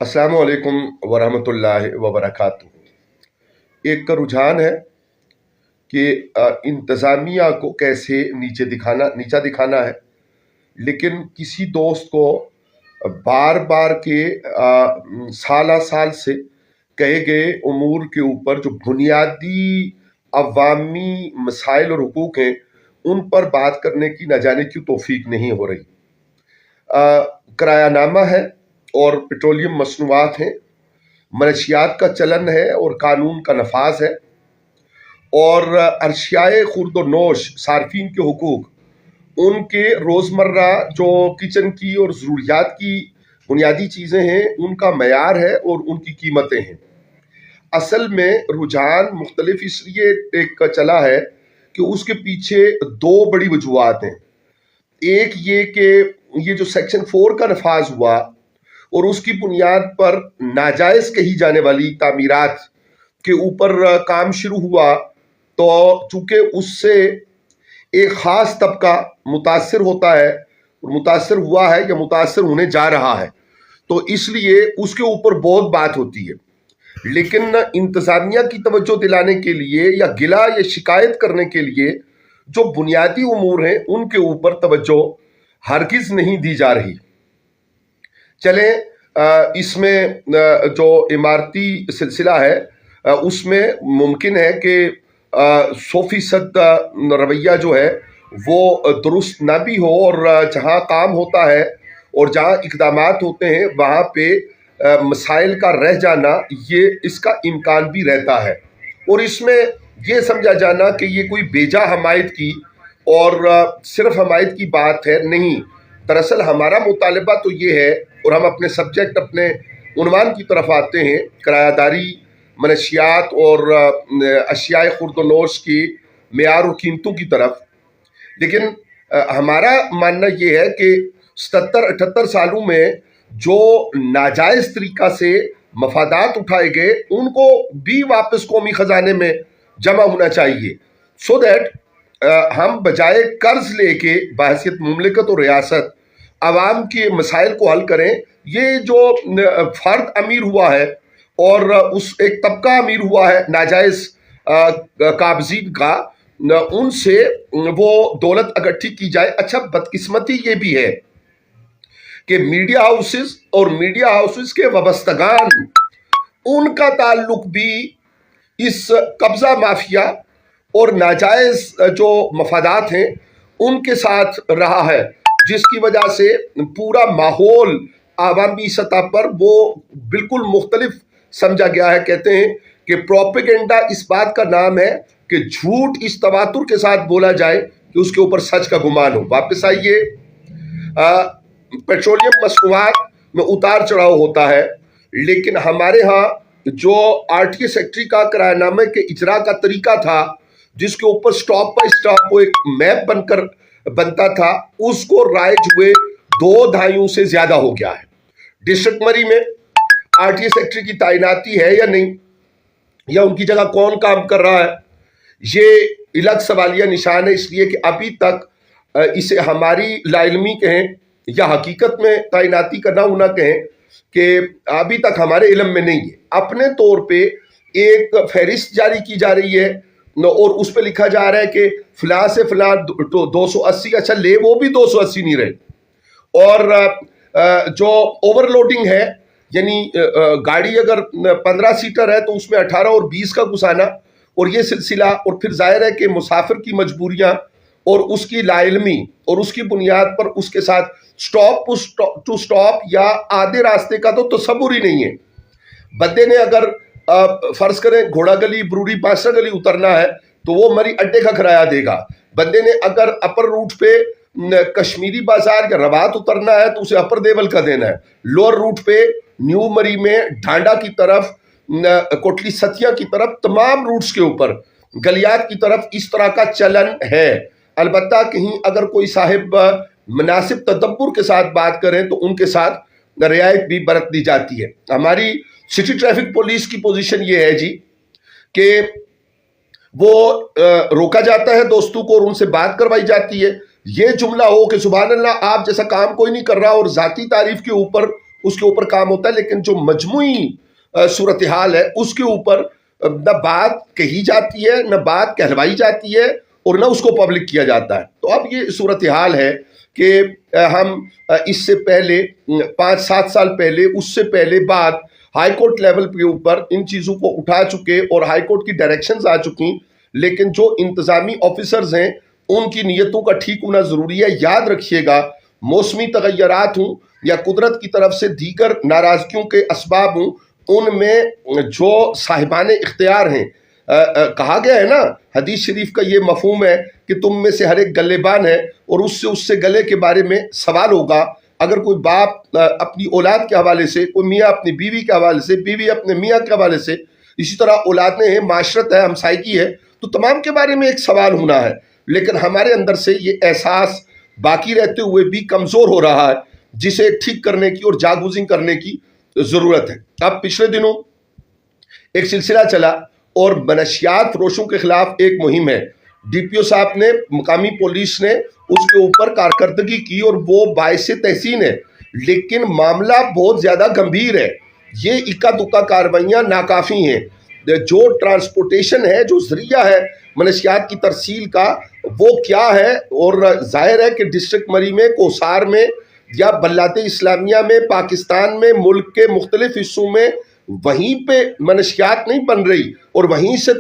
السلام علیکم ورحمۃ اللہ وبرکاتہ۔ ایک رجحان ہے کہ انتظامیہ کو کیسے نیچا دکھانا ہے، لیکن کسی دوست کو بار بار کے سالہ سال سے کہے گئے امور کے اوپر جو بنیادی عوامی مسائل اور حقوق ہیں ان پر بات کرنے کی نہ جانے کی توفیق نہیں ہو رہی۔ کرایہ نامہ ہے اور پیٹرولیم مصنوعات ہیں، منشیات کا چلن ہے اور قانون کا نفاذ ہے، اور اشیائے خورد و نوش صارفین کے حقوق، ان کے روزمرہ جو کچن کی اور ضروریات کی بنیادی چیزیں ہیں ان کا معیار ہے اور ان کی قیمتیں ہیں۔ اصل میں رجحان مختلف اس لیے ایک چلا ہے کہ اس کے پیچھے دو بڑی وجوہات ہیں۔ ایک یہ کہ یہ جو سیکشن 4 کا نفاذ ہوا اور اس کی بنیاد پر ناجائز کہی جانے والی تعمیرات کے اوپر کام شروع ہوا، تو چونکہ اس سے ایک خاص طبقہ متاثر ہوتا ہے اور متاثر ہوا ہے یا متاثر ہونے جا رہا ہے، تو اس لیے اس کے اوپر بہت بات ہوتی ہے۔ لیکن انتظامیہ کی توجہ دلانے کے لیے یا گلہ یا شکایت کرنے کے لیے جو بنیادی امور ہیں ان کے اوپر توجہ ہرگز نہیں دی جا رہی۔ چلیں اس میں جو عمارتی سلسلہ ہے اس میں ممکن ہے کہ 100% رویہ جو ہے وہ درست نہ بھی ہو، اور جہاں کام ہوتا ہے اور جہاں اقدامات ہوتے ہیں وہاں پہ مسائل کا رہ جانا، یہ اس کا امکان بھی رہتا ہے، اور اس میں یہ سمجھا جانا کہ یہ کوئی بیجا حمایت کی اور صرف حمایت کی بات ہے، نہیں۔ دراصل ہمارا مطالبہ تو یہ ہے، اور ہم اپنے سبجیکٹ اپنے عنوان کی طرف آتے ہیں، کرایہ داری، منشیات اور اشیاء خورد و نوش کی معیار اور قیمتوں کی طرف۔ لیکن ہمارا ماننا یہ ہے کہ 77-78 سالوں میں جو ناجائز طریقہ سے مفادات اٹھائے گئے ان کو بھی واپس قومی خزانے میں جمع ہونا چاہیے، سو دیٹ ہم بجائے قرض لے کے بحیثیت مملکت اور ریاست عوام کے مسائل کو حل کریں۔ یہ جو فرد امیر ہوا ہے اور اس ایک طبقہ امیر ہوا ہے ناجائز قابضین کا، ان سے وہ دولت اکٹھی کی جائے۔ اچھا، بدقسمتی یہ بھی ہے کہ میڈیا ہاؤسز اور میڈیا ہاؤسز کے وابستگان، ان کا تعلق بھی اس قبضہ مافیا اور ناجائز جو مفادات ہیں ان کے ساتھ رہا ہے، جس کی وجہ سے پورا ماحول عوامی سطح پر وہ بالکل مختلف سمجھا گیا ہے۔ کہتے ہیں کہ پروپیگنڈا اس بات کا نام ہے کہ جھوٹ اس تواتر کے ساتھ بولا جائے کہ اس کے اوپر سچ کا گمان ہو۔ واپس آئیے، پیٹرولیم مصنوعات میں اتار چڑھاؤ ہوتا ہے، لیکن ہمارے ہاں جو RTA سیکٹری کا کرایہ نامے کے اجرا کا طریقہ تھا، جس کے اوپر سٹاپ بائی سٹاپ وہ ایک میپ بن کر بنتا تھا، اس کو رائج ہوئے 2 دہائیوں سے زیادہ ہو گیا ہے۔ ڈسٹرکٹ مری میں RTA سیکٹری کی تعیناتی ہے یا نہیں، یا ان کی جگہ کون کام کر رہا ہے، یہ الگ سوالیہ نشان ہے، اس لیے کہ ابھی تک اسے ہماری لا علمی کہیں یا حقیقت میں تعیناتی کا نہ ہونا کہیں، کہ ابھی تک ہمارے علم میں نہیں ہے۔ اپنے طور پہ ایک فہرست جاری کی جا رہی ہے اور اس پہ لکھا جا رہا ہے کہ فلاں سے فلاں 280، اچھا لے وہ بھی 280 نہیں رہے، اور جو اوور لوڈنگ ہے، یعنی گاڑی اگر 15 سیٹر ہے تو اس میں 18 اور 20 کا گھسانا، اور یہ سلسلہ، اور پھر ظاہر ہے کہ مسافر کی مجبوریاں اور اس کی لا علمی اور اس کی بنیاد پر اس کے ساتھ سٹاپ ٹو سٹاپ یا آدھے راستے کا تو تصور ہی نہیں ہے۔ بندے نے اگر فرض کریں گھوڑا گلی، بروری، بادشاہ گلی اترنا ہے تو وہ مری اڈے کا کرایہ دے گا۔ بندے نے اگر اپر روٹ پہ کشمیری بازار یا رباط اترنا ہے تو اسے اپر دیول کا دینا ہے۔ لوور روٹ پہ نیو مری میں ڈھانڈا کی طرف، کوٹلی ستیا کی طرف، تمام روٹس کے اوپر گلیات کی طرف اس طرح کا چلن ہے۔ البتہ کہیں اگر کوئی صاحب مناسب تدبر کے ساتھ بات کریں تو ان کے ساتھ رعایت بھی برت دی جاتی ہے۔ ہماری سٹی ٹریفک پولیس کی پوزیشن یہ ہے جی کہ وہ روکا جاتا ہے دوستوں کو اور ان سے بات کروائی جاتی ہے۔ یہ جملہ ہو کہ سبحان اللہ، آپ جیسا کام کوئی نہیں کر رہا، اور ذاتی تعریف کے اوپر اس کے اوپر کام ہوتا ہے، لیکن جو مجموعی صورتحال ہے اس کے اوپر نہ بات کہی جاتی ہے، نہ بات کہلوائی جاتی ہے، اور نہ اس کو پبلک کیا جاتا ہے۔ تو اب یہ صورتحال ہے کہ ہم اس سے پہلے 5-7 سال پہلے، اس سے پہلے بعد ہائی کورٹ لیول کے اوپر ان چیزوں کو اٹھا چکے اور ہائی کورٹ کی ڈائریکشنز آ چکی، لیکن جو انتظامی آفیسرز ہیں ان کی نیتوں کا ٹھیک ہونا ضروری ہے۔ یاد رکھیے گا، موسمی تغیرات ہوں یا قدرت کی طرف سے دیگر ناراضگیوں کے اسباب ہوں، ان میں جو صاحبان اختیار ہیں، کہا گیا ہے نا، حدیث شریف کا یہ مفہوم ہے کہ تم میں سے ہر ایک گلے بان ہے، اور اس سے گلے کے بارے میں سوال ہوگا۔ اگر کوئی باپ اپنی اولاد کے حوالے سے، کوئی میاں اپنی بیوی کے حوالے سے، بیوی اپنے میاں کے حوالے سے، اسی طرح اولادیں ہیں، معاشرت ہے، ہمسائیگی ہے، تو تمام کے بارے میں ایک سوال ہونا ہے۔ لیکن ہمارے اندر سے یہ احساس باقی رہتے ہوئے بھی کمزور ہو رہا ہے، جسے ٹھیک کرنے کی اور جاگوزی کرنے کی ضرورت ہے۔ اب پچھلے دنوں ایک سلسلہ چلا اور منشیات فروشوں کے خلاف ایک مہم ہے۔ ڈی پی او صاحب نے، مقامی پولیس نے اس کے اوپر کارکردگی کی اور وہ باعث تحسین ہے، لیکن معاملہ بہت زیادہ گمبھیر ہے۔ یہ اکا دکا کاروائیاں ناکافی ہیں۔ جو ٹرانسپورٹیشن ہے، جو ذریعہ ہے منشیات کی ترسیل کا، وہ کیا ہے؟ اور ظاہر ہے کہ ڈسٹرکٹ مری میں، کوسار میں یا بلاد اسلامیہ میں، پاکستان میں، ملک کے مختلف حصوں میں وہیں پہ منشیات نہیں بن رہی اور وہیں سے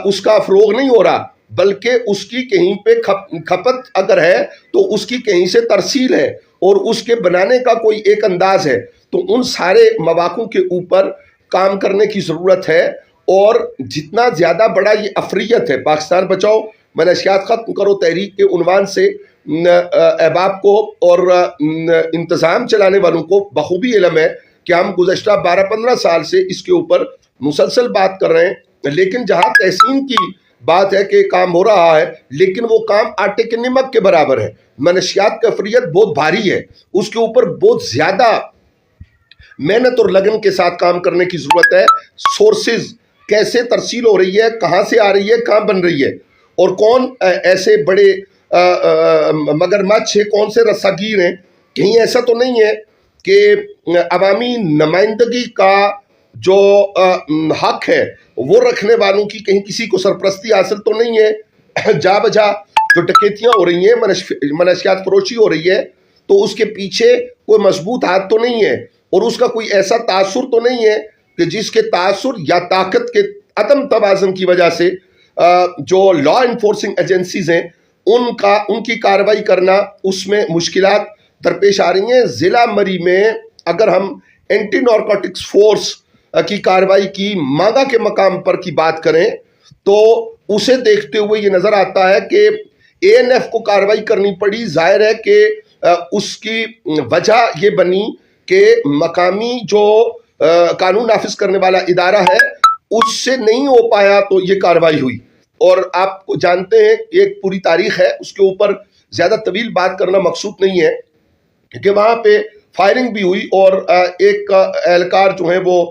اس کا فروغ نہیں ہو رہا، بلکہ اس کی کہیں پہ کھپت اگر ہے تو اس کی کہیں سے ترسیل ہے اور اس کے بنانے کا کوئی ایک انداز ہے۔ تو ان سارے مواقع کے اوپر کام کرنے کی ضرورت ہے، اور جتنا زیادہ بڑا یہ افریت ہے، پاکستان بچاؤ منشیات ختم کرو تحریک کے عنوان سے احباب کو اور انتظام چلانے والوں کو بخوبی علم ہے کہ ہم گزشتہ 12-15 سال سے اس کے اوپر مسلسل بات کر رہے ہیں، لیکن جہاں تحسین کی بات ہے کہ کام ہو رہا ہے، لیکن وہ کام آٹے کے نمک کے برابر ہے۔ منشیات کا افریت بہت بھاری ہے، اس کے اوپر بہت زیادہ محنت اور لگن کے ساتھ کام کرنے کی ضرورت ہے۔ سورسز کیسے ترسیل ہو رہی ہے، کہاں سے آ رہی ہے، کہاں بن رہی ہے، اور کون ایسے بڑے مگرمچھ ہیں، کون سے رساگیر ہیں۔ کہیں ایسا تو نہیں ہے کہ عوامی نمائندگی کا جو حق ہے وہ رکھنے والوں کی کہیں کسی کو سرپرستی حاصل تو نہیں ہے؟ جا بجا جو ڈکیتیاں ہو رہی ہیں، منشیات فروشی ہو رہی ہے، تو اس کے پیچھے کوئی مضبوط ہاتھ تو نہیں ہے، اور اس کا کوئی ایسا تاثر تو نہیں ہے کہ جس کے تاثر یا طاقت کے عدم توازن کی وجہ سے جو لا انفورسنگ ایجنسیز ہیں ان کی کارروائی کرنا، اس میں مشکلات درپیش آ رہی ہیں۔ ضلع مری میں اگر ہم اینٹی نارکوٹکس فورس کی کارروائی کی مانگا کے مقام پر کی بات کریں تو اسے دیکھتے ہوئے یہ نظر آتا ہے کہ اے این ایف کو کارروائی کرنی پڑی۔ ظاہر ہے کہ اس کی وجہ یہ بنی کہ مقامی جو قانون نافذ کرنے والا ادارہ ہے اس سے نہیں ہو پایا، تو یہ کارروائی ہوئی۔ اور آپ جانتے ہیں ایک پوری تاریخ ہے، اس کے اوپر زیادہ طویل بات کرنا مقصود نہیں ہے کہ وہاں پہ فائرنگ بھی ہوئی اور ایک اہلکار جو ہیں وہ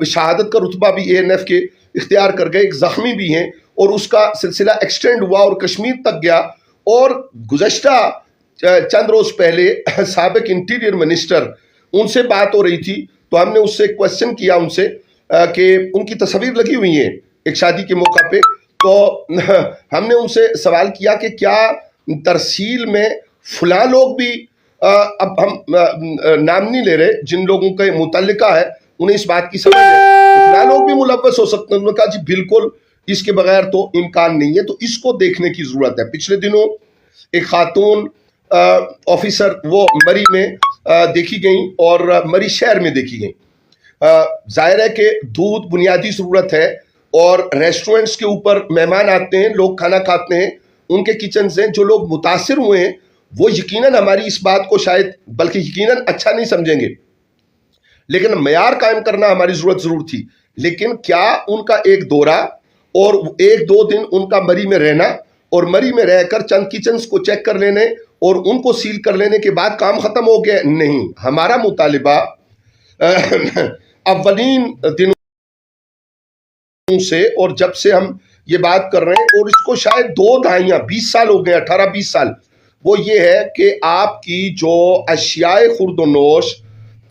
شہادت کا رتبہ بھی اے این ایف کے اختیار کر گئے، ایک زخمی بھی ہیں، اور اس کا سلسلہ ایکسٹینڈ ہوا اور کشمیر تک گیا۔ اور گزشتہ چند روز پہلے سابق انٹیریئر منسٹر، ان سے بات ہو رہی تھی، تو ہم نے اس سے کویسچن کیا ان سے کہ ان کی تصاویر لگی ہوئی ہیں ایک شادی کے موقع پہ، تو ہم نے ان سے سوال کیا کہ کیا ترسیل میں فلاں لوگ بھی، اب ہم نام نہیں لے رہے، جن لوگوں کا متعلقہ ہے انہیں اس بات کی سمجھ ہے کہ فلاں لوگ بھی ملوث ہو سکتے ہیں؟ انہوں نے کہا جی بالکل، اس کے بغیر تو امکان نہیں ہے۔ تو اس کو دیکھنے کی ضرورت ہے۔ پچھلے دنوں ایک خاتون آفیسر وہ مری میں دیکھی گئیں اور مری شہر میں دیکھی گئیں۔ ظاہر ہے کہ دودھ بنیادی ضرورت ہے، اور ریسٹورنٹس کے اوپر مہمان آتے ہیں، لوگ کھانا کھاتے ہیں، ان کے کچن سے جو لوگ متاثر ہوئے ہیں وہ یقیناً ہماری اس بات کو شاید بلکہ یقیناً اچھا نہیں سمجھیں گے، لیکن معیار قائم کرنا ہماری ضرورت ضرور تھی۔ لیکن کیا ان کا ایک دورہ اور 1-2 دن ان کا مری میں رہنا اور مری میں رہ کر چند کچنز کو چیک کر لینے اور ان کو سیل کر لینے کے بعد کام ختم ہو گیا؟ نہیں، ہمارا مطالبہ اولین دنوں سے، اور جب سے ہم یہ بات کر رہے ہیں، اور اس کو شاید 2 دہائیاں 20 سال ہو گئے، 18-20 سال، وہ یہ ہے کہ آپ کی جو اشیاء خورد و نوش